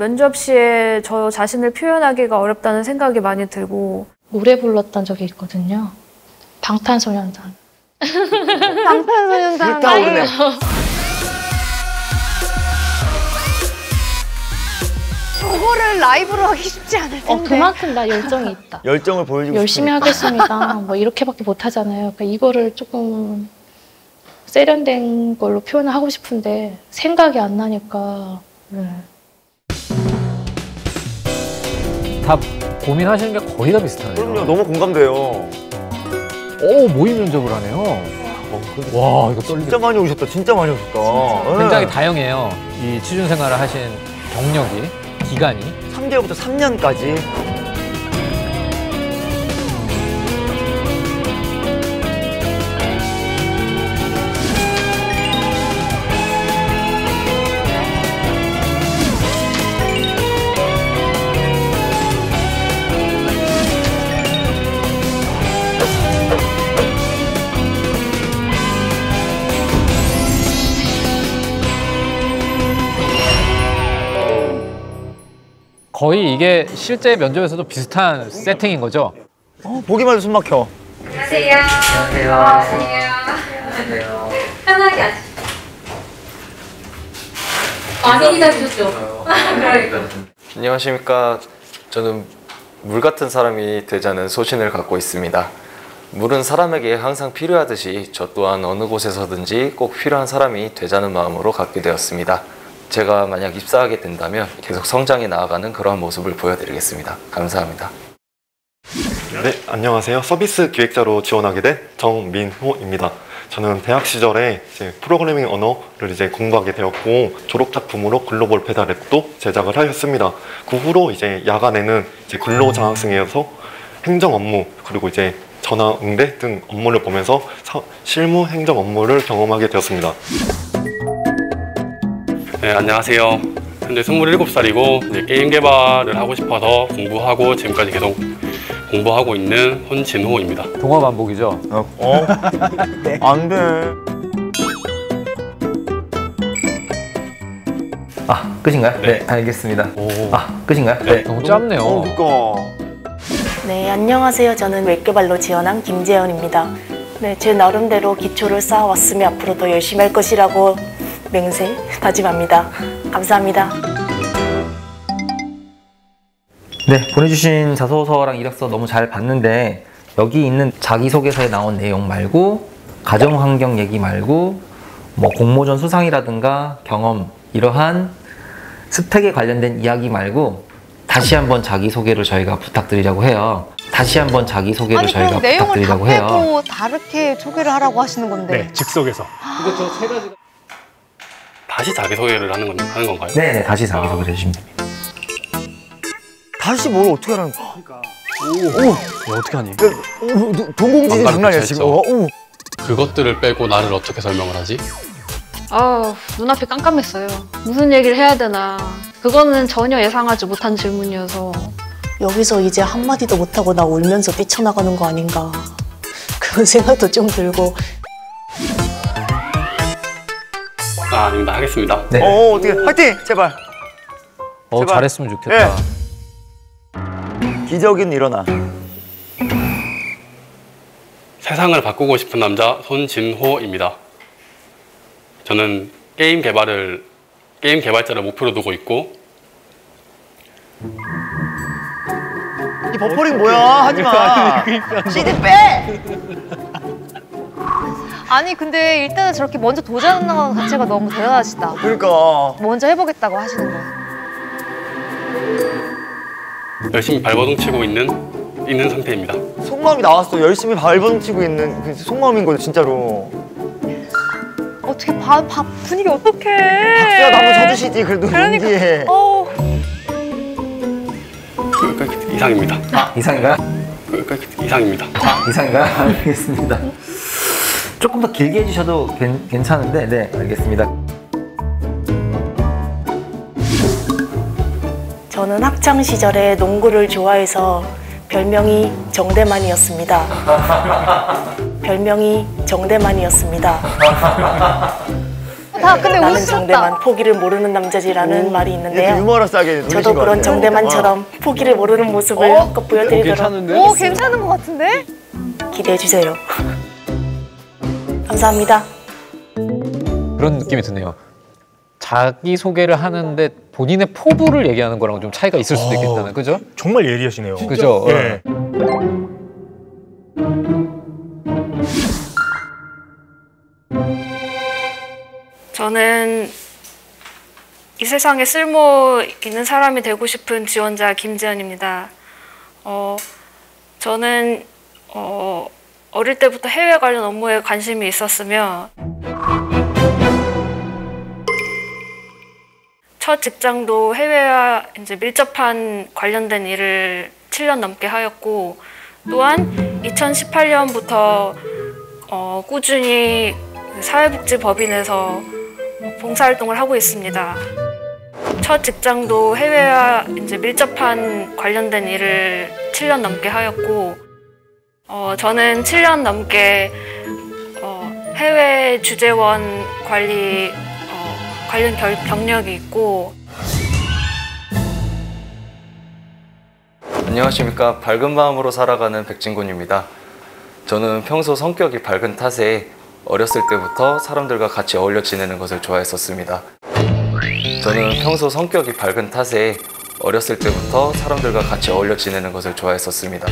면접 시에 저 자신을 표현하기가 어렵다는 생각이 많이 들고 노래 불렀던 적이 있거든요. 방탄소년단. 방탄소년단. 불타오르네. 그거를 라이브로 하기 쉽지 않을 텐데. 그만큼 나 열정이 있다. 열정을 보여주고 열심히 싶으니까. 하겠습니다. 뭐 이렇게밖에 못 하잖아요. 그러니까 이거를 조금 세련된 걸로 표현을 하고 싶은데 생각이 안 나니까. 다 고민하시는 게 거의 다 비슷하네요. 그럼요, 너무 공감돼요. 오, 모의 면접을 하네요. 와, 이거 떨리겠다. 진짜 많이 오셨다, 진짜 많이 오셨다. 네. 굉장히 다양해요. 이 취준 생활을 하신 경력이, 기간이. 3개월부터 3년까지. 거의 이게 실제 면접에서도 비슷한 세팅인 거죠? 보기만 해도 숨 막혀. 안녕하세요. 안녕하세요. 편하게 앉으시죠. 많이 기다리셨죠? 그러니까. 안녕하십니까. 저는 물 같은 사람이 되자는 소신을 갖고 있습니다. 물은 사람에게 항상 필요하듯이 저 또한 어느 곳에서든지 꼭 필요한 사람이 되자는 마음으로 갖게 되었습니다. 제가 만약 입사하게 된다면 계속 성장해 나아가는 그런 모습을 보여드리겠습니다. 감사합니다. 네, 안녕하세요. 서비스 기획자로 지원하게 된 정민호입니다. 저는 대학 시절에 이제 프로그래밍 언어를 이제 공부하게 되었고 졸업 작품으로 글로벌 배달앱도 제작을 하였습니다. 그 후로 이제 야간에는 이제 근로장학생이어서 행정 업무 그리고 이제 전화 응대 등 업무를 보면서 실무 행정 업무를 경험하게 되었습니다. 네, 안녕하세요. 현재 27살이고 이제 게임 개발을 하고 싶어서 공부하고 지금까지 계속 공부하고 있는 손진호입니다. 동화 반복이죠? 네. 안 돼. 아, 끝인가요? 네, 알겠습니다. 끝인가요? 네. 너무 짧네요. 네, 안녕하세요. 저는 웹개발로 지원한 김재현입니다. 네, 제 나름대로 기초를 쌓아왔으며 앞으로도 열심히 할 것이라고 맹세 다짐합니다. 감사합니다. 네, 보내주신 자소서랑 이력서 너무 잘 봤는데 여기 있는 자기소개서에 나온 내용 말고 가정환경 얘기 말고 뭐 공모전 수상이라든가 경험 이러한 스펙에 관련된 이야기 말고 다시 한번 자기소개를 저희가 부탁드리려고 해요. 다시 한번 자기소개를 저희가 부탁드리려고 해요. 내용을 다 빼고 다르게 소개를 하라고 하시는 건데. 네, 즉석에서. 근데 저 세 가지가 다시 자기소개를 하는 건가요? 네, 다시 자기소개를 해주시면 됩니다. 다시 뭘 어떻게 하라는 거야? 야, 어떻게 하니? 동공지진 장난 아니야 지금. 그것들을 빼고 나를 어떻게 설명을 하지? 눈앞이 깜깜했어요. 무슨 얘기를 해야 되나. 그거는 전혀 예상하지 못한 질문이어서 여기서 이제 한마디도 못하고 나 울면서 뛰쳐나가는 거 아닌가 그런 생각도 좀 들고. 아닙니다. 하겠습니다. 네. 어떻게 화이팅 제발. 제발. 잘했으면 좋겠다. 기적은 일어나. 세상을 바꾸고 싶은 남자 손진호입니다. 저는 게임 개발자를 목표로 두고 있고 이 버퍼링 뭐야? 하지 마. CD 빼. 아니 근데 일단은 저렇게 먼저 도전하는 것 자체가 너무 대단하시다. 그러니까. 먼저 해보겠다고 하시는 거. 열심히 발버둥 치고 있는 상태입니다. 속마음이 나왔어. 열심히 발버둥 치고 있는 그 속마음인 거죠 진짜로. 어떻게 분위기 어떡해. 박수라도 한번 쳐주시지 그래도. 그러니까. 용기에. 이상입니다. 이상인가요? 이상입니다. 이상인가요? 알겠습니다. 조금 더 길게 해주셔도 괜찮은데 네, 알겠습니다. 저는 학창 시절에 농구를 좋아해서 별명이 정대만이었습니다. 별명이 정대만이었습니다. 좋다. 근데 나는 웃었다. 정대만 포기를 모르는 남자지라는 말이 있는데요. 유머러스하게 저도 그런 정대만처럼 포기를 모르는 모습을 한껏 보여드리도록 오, 괜찮은 것 같은데? 기대해 주세요. 감사합니다. 그런 느낌이 드네요. 자기 소개를 하는데 본인의 포부를 얘기하는 거랑 좀 차이가 있을 수도 있겠다는, 그죠? 정말 예리하시네요. 그죠? 예. 저는 이 세상에 쓸모 있는 사람이 되고 싶은 지원자 김지연입니다. 저는 어릴 때부터 해외 관련 업무에 관심이 있었으며 첫 직장도 해외와 이제 밀접한 관련된 일을 7년 넘게 하였고 또한 2018년부터 꾸준히 사회복지법인에서 봉사활동을 하고 있습니다. 첫 직장도 해외와 이제 밀접한 관련된 일을 7년 넘게 하였고 저는 7년 넘게 해외 주재원 관리 관련 경력이 있고 안녕하십니까. 밝은 마음으로 살아가는 백진군입니다. 저는 평소 성격이 밝은 탓에 어렸을 때부터 사람들과 같이 어울려 지내는 것을 좋아했었습니다. 저는 평소 성격이 밝은 탓에 어렸을 때부터 사람들과 같이 어울려 지내는 것을 좋아했었습니다.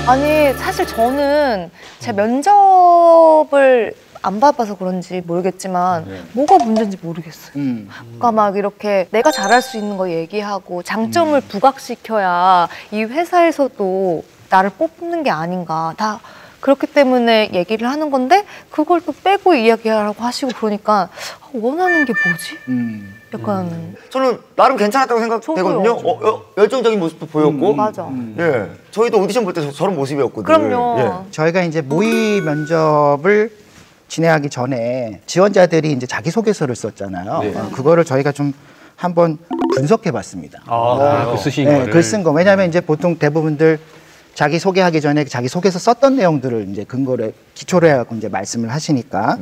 아니, 사실 저는 제 면접을 안 봐봐서 그런지 모르겠지만 뭐가 문제인지 모르겠어요. 그러니까 막 이렇게 내가 잘할 수 있는 거 얘기하고 장점을 부각시켜야 이 회사에서도 나를 뽑는 게 아닌가. 다 그렇기 때문에 얘기를 하는 건데 그걸 또 빼고 이야기하라고 하시고 그러니까 원하는 게 뭐지? 약간 저는 나름 괜찮았다고 생각되거든요. 열정적인 모습도 보였고. 맞아. 예, 저희도 오디션 볼 때 저런 모습이었거든요. 그럼요. 예. 저희가 이제 모의 면접을 진행하기 전에 지원자들이 이제 자기소개서를 썼잖아요. 네. 그거를 저희가 좀 한번 분석해봤습니다. 그 쓰신 네, 거를. 글 쓴 거. 왜냐하면 이제 보통 대부분들 자기 소개하기 전에 자기 소개서 썼던 내용들을 이제 근거를 기초로 해갖고 이제 말씀을 하시니까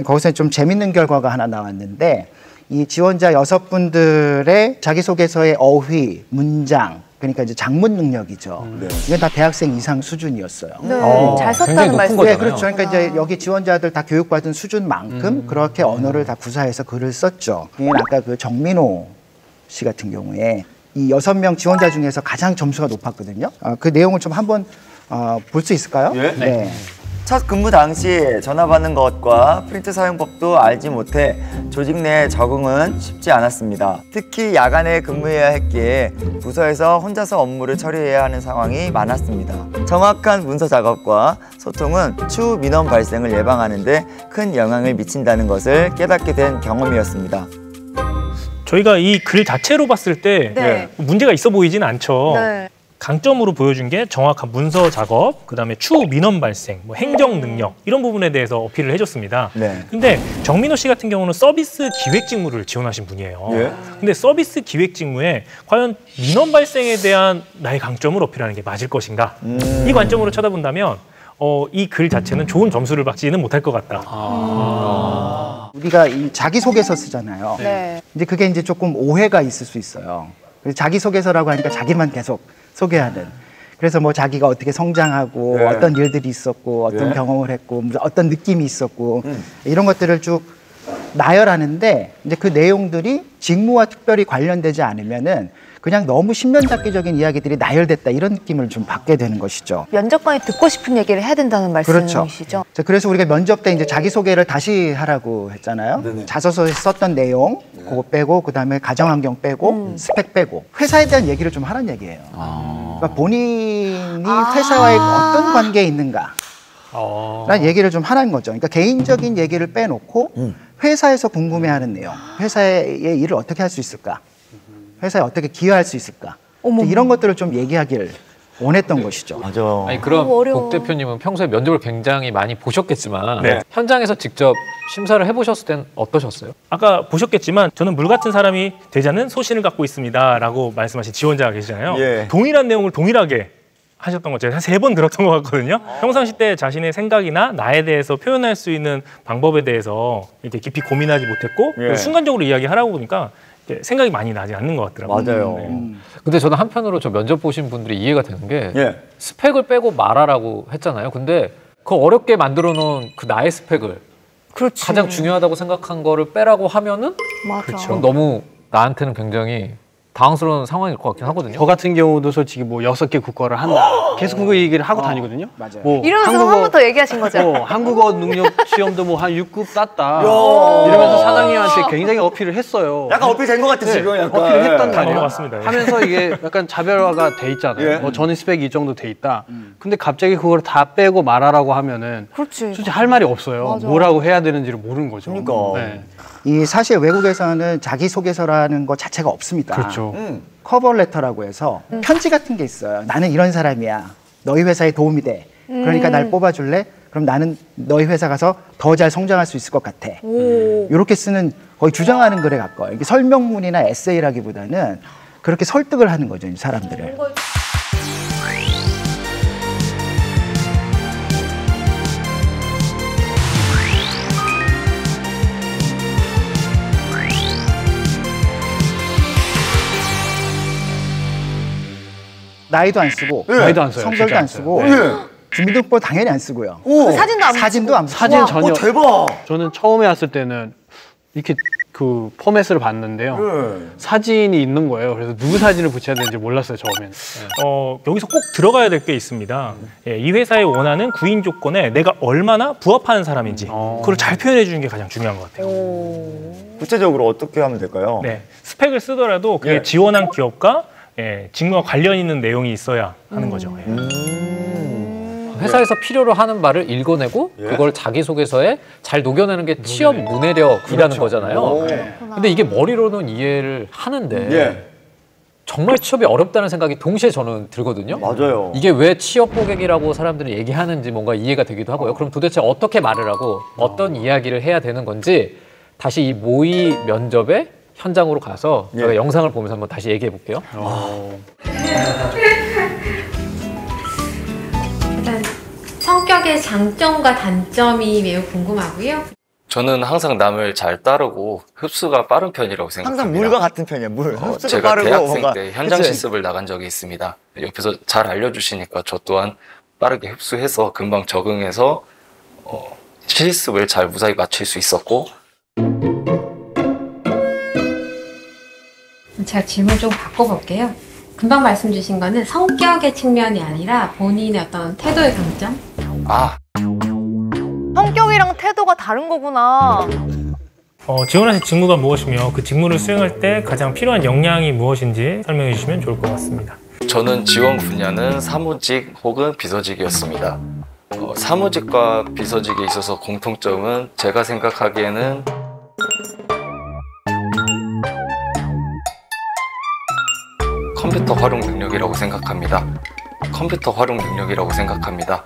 거기서 좀 재밌는 결과가 하나 나왔는데 이 지원자 6분들의 자기소개서의 어휘, 문장, 그러니까 이제 장문 능력이죠. 이건 다 대학생 이상 수준이었어요. 네, 잘 썼다는 말씀. 네, 그렇죠. 그러니까 이제 여기 지원자들 다 교육받은 수준만큼 그렇게 언어를 다 구사해서 글을 썼죠. 이건 아까 그 정민호 씨 같은 경우에 이 6명 지원자 중에서 가장 점수가 높았거든요. 그 내용을 좀 한번 볼 수 있을까요? 예? 네. 첫 근무 당시 전화 받는 것과 프린트 사용법도 알지 못해 조직 내 적응은 쉽지 않았습니다. 특히 야간에 근무해야 했기에 부서에서 혼자서 업무를 처리해야 하는 상황이 많았습니다. 정확한 문서 작업과 소통은 추후 민원 발생을 예방하는 데 큰 영향을 미친다는 것을 깨닫게 된 경험이었습니다. 저희가 이 글 자체로 봤을 때 문제가 있어 보이진 않죠. 네. 강점으로 보여준 게 정확한 문서 작업, 그다음에 추후 민원 발생, 뭐 행정 능력 이런 부분에 대해서 어필을 해줬습니다. 근데 정민호 씨 같은 경우는 서비스 기획 직무를 지원하신 분이에요. 근데 서비스 기획 직무에 과연 민원 발생에 대한 나의 강점을 어필하는 게 맞을 것인가? 이 관점으로 쳐다본다면 이 글 자체는 좋은 점수를 받지는 못할 것 같다. 우리가 이 자기소개서 쓰잖아요. 네. 이제 그게 이제 조금 오해가 있을 수 있어요. 그래서 자기소개서라고 하니까 자기만 계속 소개하는. 그래서 뭐 자기가 어떻게 성장하고 어떤 일들이 있었고 어떤 경험을 했고 어떤 느낌이 있었고 이런 것들을 쭉 나열하는데 이제 그 내용들이 직무와 특별히 관련되지 않으면은 그냥 너무 신면잡기적인 이야기들이 나열됐다 이런 느낌을 좀 받게 되는 것이죠. 면접관이 듣고 싶은 얘기를 해야 된다는 말씀이시죠? 자, 그래서 우리가 면접 때 이제 자기소개를 다시 하라고 했잖아요. 자소서에 썼던 내용 그거 빼고 그다음에 가정환경 빼고 스펙 빼고 회사에 대한 얘기를 좀 하라는 얘기예요. 그러니까 본인이 회사와의 어떤 관계에 있는가 라는 얘기를 좀 하라는 거죠. 그러니까 개인적인 얘기를 빼놓고 회사에서 궁금해하는 내용, 회사의 일을 어떻게 할 수 있을까, 회사에 어떻게 기여할 수 있을까, 이런 것들을 좀 얘기하길 원했던 것이죠. 맞아. 아니 그럼 복 대표님은 평소에 면접을 굉장히 많이 보셨겠지만 네. 현장에서 직접 심사를 해보셨을 땐 어떠셨어요? 아까 보셨겠지만 저는 물 같은 사람이 되자는 소신을 갖고 있습니다라고 말씀하신 지원자가 계시잖아요. 예. 동일한 내용을 동일하게 하셨던 거 제가 한 3번 들었던 것 같거든요. 평상시 때 자신의 생각이나 나에 대해서 표현할 수 있는 방법에 대해서 이렇게 깊이 고민하지 못했고 예. 순간적으로 이야기하라고 보니까 생각이 많이 나지 않는 것 같더라고요. 맞아요. 근데 저는 한편으로 저 면접 보신 분들이 이해가 되는 게 예. 스펙을 빼고 말하라고 했잖아요. 근데 그 어렵게 만들어 놓은 그 나의 스펙을 그렇지. 가장 중요하다고 생각한 거를 빼라고 하면은 맞아. 그건 너무 나한테는 굉장히 당황스러운 상황일 것 같긴 하거든요. 저 같은 경우도 솔직히 뭐 6개 국어를 한다. 계속 그거 얘기를 하고 다니거든요. 맞아요. 뭐 이러면서 처음부터 얘기하신 거죠? 한국어 능력 시험도 뭐 한 6급 땄다. 야. 이러면서 사장님한테 굉장히 어필을 했어요. 약간 어필 된 것 같아 네, 지금 약간. 어필을 했단 말이에요. 맞습니다. 하면서 이게 약간 자별화가 돼 있잖아요. 예. 뭐 저는 스펙이 이 정도 돼 있다. 근데 갑자기 그걸 다 빼고 말하라고 하면은 그렇지. 솔직히 할 말이 없어요. 맞아. 뭐라고 해야 되는지를 모르는 거죠. 그러니까. 네. 이 사실 외국에서는 자기소개서라는 거 자체가 없습니다. 그렇죠. 커버레터라고 해서 편지 같은 게 있어요. 나는 이런 사람이야. 너희 회사에 도움이 돼. 그러니까 날 뽑아줄래? 그럼 나는 너희 회사 가서 더 잘 성장할 수 있을 것 같아. 이렇게 쓰는 거의 주장하는 글에 가까워요. 이게 설명문이나 에세이라기보다는 그렇게 설득을 하는 거죠, 이 사람들을. 나이도 안 쓰고, 나이도 안 써요. 성별도 진짜 안 안 쓰고, 써요. 주민등록번호 당연히 안 쓰고요. 사진도 안 사진 전혀. 대박. 저는 처음에 왔을 때는 이렇게 그 포맷을 봤는데요. 사진이 있는 거예요. 그래서 누구 사진을 붙여야 되는지 몰랐어요, 처음에는. 여기서 꼭 들어가야 될 게 있습니다. 예, 이 회사에 원하는 구인 조건에 내가 얼마나 부합하는 사람인지 그걸 잘 표현해 주는 게 가장 중요한 것 같아요. 구체적으로 어떻게 하면 될까요? 네, 스펙을 쓰더라도 그게 예. 지원한 기업과 직무와 관련 있는 내용이 있어야 하는 거죠. 예. 회사에서 필요로 하는 말을 읽어내고 그걸 자기소개서에 잘 녹여내는 게 취업 문해력이라는 거잖아요. 근데 이게 머리로는 이해를 하는데 정말 취업이 어렵다는 생각이 동시에 저는 들거든요. 맞아요. 이게 왜 취업 고객이라고 사람들이 얘기하는지 뭔가 이해가 되기도 하고요. 그럼 도대체 어떻게 말을 하고 어떤 이야기를 해야 되는 건지 다시 이 모의 면접의 현장으로 가서 제가 영상을 보면서 한번 다시 얘기해 볼게요. 일단 성격의 장점과 단점이 매우 궁금하고요. 저는 항상 남을 잘 따르고 흡수가 빠른 편이라고 생각합니다. 항상 물과 같은 편이야, 물. 흡수가 제가 빠르고 대학생 뭔가. 때 현장 그치? 실습을 나간 적이 있습니다. 옆에서 잘 알려주시니까 저 또한 빠르게 흡수해서 금방 적응해서 실습을 잘 무사히 마칠 수 있었고. 제가 질문 좀 바꿔볼게요. 금방 말씀 주신 거는 성격의 측면이 아니라 본인의 어떤 태도의 강점? 성격이랑 태도가 다른 거구나. 지원하신 직무가 무엇이며 그 직무를 수행할 때 가장 필요한 역량이 무엇인지 설명해 주시면 좋을 것 같습니다. 저는 지원 분야는 사무직 혹은 비서직이었습니다. 사무직과 비서직에 있어서 공통점은 제가 생각하기에는 컴퓨터 활용 능력이라고 생각합니다. 컴퓨터 활용 능력이라고 생각합니다.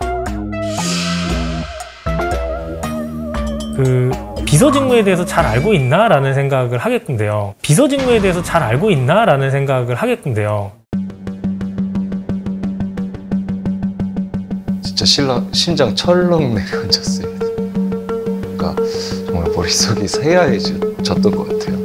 그 비서 직무에 대해서 잘 알고 있나라는 생각을 하게끔 돼요. 비서 직무에 대해서 잘 알고 있나라는 생각을 하게끔 돼요. 진짜 심장 철렁 내려앉았어요. 그러니까 정말 머릿속이 새하얘졌던 것 같아요.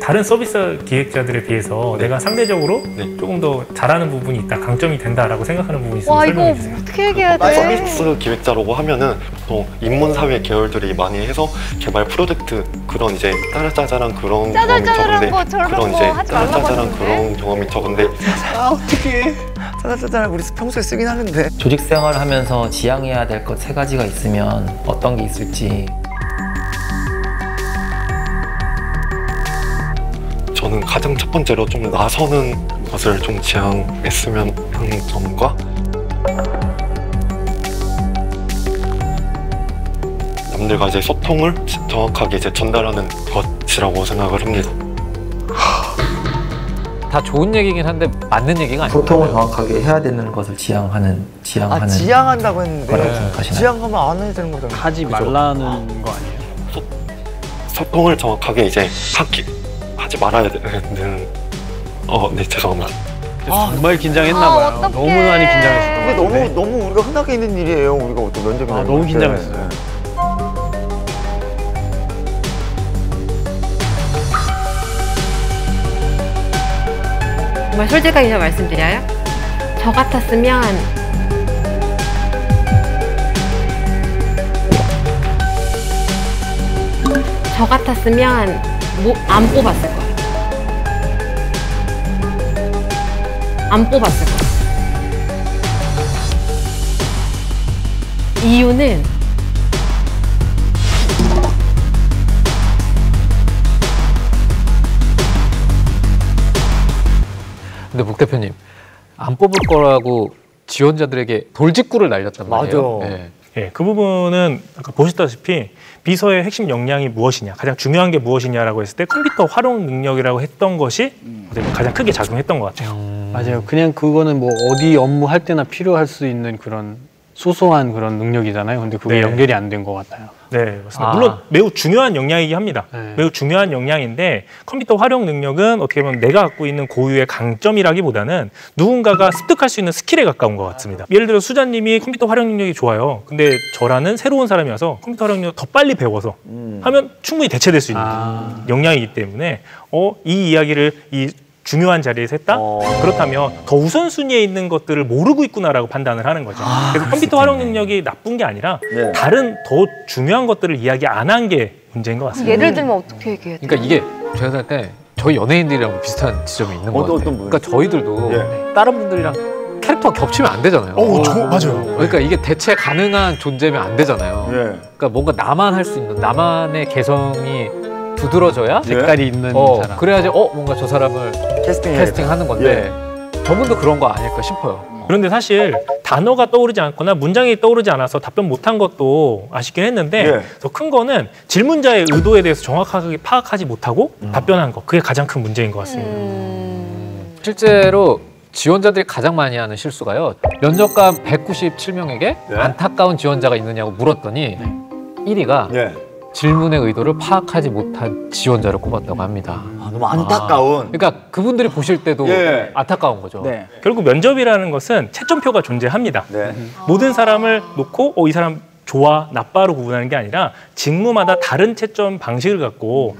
다른 서비스 기획자들에 비해서 내가 상대적으로 조금 더 잘하는 부분이 있다, 강점이 된다라고 생각하는 부분이 있으면 설명해 주세요. 어떻게 얘기해야 돼? 서비스 기획자라고 하면은 보통 인문사회 계열들이 많이 해서 개발 프로젝트 그런 이제 짜잘짜잘한 그런 경험이 적은데 그런 이제 짜잘짜잘한 그런 경험이 적은데 어떻게 짜잘짜잘한 우리 평소에 쓰긴 하는데 조직 생활을 하면서 지향해야 될 것 3가지가 있으면 어떤 게 있을지. 저는 가장 첫 번째로 좀 나서는 것을 좀 지향했으면 하는 점과 남들과 이제 소통을 정확하게 이제 전달하는 것이라고 생각을 합니다. 다 좋은 얘기긴 한데 맞는 얘기가 아니에요. 소통을 정확하게 해야 되는 것을 지향하는 지향한다고 했는데 거라고 생각하시나요? 지향하면 안 해야 되는 거잖아요. 하지 말라는 거 아니에요? 소통을 정확하게 이제 하지 말아야 되는. 네, 죄송합니다. 정말 긴장했나 봐요. 너무 많이 긴장했어요. 근데 너무 우리가 흔하게 있는 일이에요. 우리가 어떤 면접이나 너무 긴장했어요. 정말 솔직하게 말씀드려요. 저 같았으면 안 뽑았을 거예요. 안 뽑았을 거예요. 이유는 근데 묵 대표님 안 뽑을 거라고 지원자들에게 돌직구를 날렸단 말이에요. 맞아. 네, 그 부분은 아까 보셨다시피 비서의 핵심 역량이 무엇이냐, 가장 중요한 게 무엇이냐라고 했을 때 컴퓨터 활용 능력이라고 했던 것이 가장 크게 작용했던 것 같아요. 맞아요. 그냥 그거는 뭐 어디 업무 할 때나 필요할 수 있는 그런 소소한 그런 능력이잖아요. 근데 그게 연결이 안 된 것 같아요. 네, 맞습니다. 물론 매우 중요한 역량이긴 합니다. 매우 중요한 역량인데 컴퓨터 활용 능력은 어떻게 보면 내가 갖고 있는 고유의 강점이라기보다는 누군가가 습득할 수 있는 스킬에 가까운 것 같습니다. 예를 들어 수자님이 컴퓨터 활용 능력이 좋아요. 근데 저라는 새로운 사람이 와서 컴퓨터 활용 능력 더 빨리 배워서 하면 충분히 대체될 수 있는 역량이기 때문에 이 이야기를 중요한 자리에서 했다? 그렇다면 더 우선순위에 있는 것들을 모르고 있구나라고 판단을 하는 거죠. 그래서 컴퓨터 활용 능력이 나쁜 게 아니라 다른 더 중요한 것들을 이야기 안 한 게 문제인 것 같습니다. 예를 들면 어떻게 얘기해야 돼요? 그러니까 이게 제가 생각할 때 저희 연예인들이랑 비슷한 지점이 있는 것 같아요. 그러니까 저희들도 다른 분들이랑 캐릭터가 겹치면 안 되잖아요. 맞아요. 그러니까 이게 대체 가능한 존재면 안 되잖아요. 그러니까 뭔가 나만 할 수 있는 나만의 개성이 두드러져야 색깔이 있는 사람. 그래야지 뭔가 저 사람을 캐스팅하는 건데 저분도 그런 거 아닐까 싶어요. 그런데 사실 단어가 떠오르지 않거나 문장이 떠오르지 않아서 답변 못한 것도 아쉽긴 했는데 더 큰 거는 질문자의 의도에 대해서 정확하게 파악하지 못하고 답변한 거, 그게 가장 큰 문제인 것 같습니다. 실제로 지원자들이 가장 많이 하는 실수가요. 면접관 197명에게 안타까운 지원자가 있느냐고 물었더니 1위가 질문의 의도를 파악하지 못한 지원자를 꼽았다고 합니다. 너무 안타까운. 그러니까 그분들이 보실 때도 안타까운 거죠. 결국 면접이라는 것은 채점표가 존재합니다. 모든 사람을 놓고 이 사람 좋아, 나빠로 구분하는 게 아니라 직무마다 다른 채점 방식을 갖고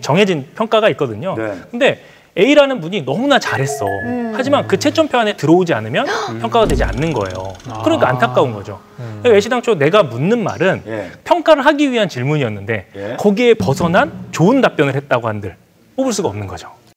정해진 평가가 있거든요. 근데 A라는 분이 너무나 잘했어. 하지만 그 채점표 안에 들어오지 않으면 평가가 되지 않는 거예요. 그러니까 안타까운 거죠. 애시당초 내가 묻는 말은 평가를 하기 위한 질문이었는데 거기에 벗어난 좋은 답변을 했다고 한들 뽑을 수가 없는 거죠.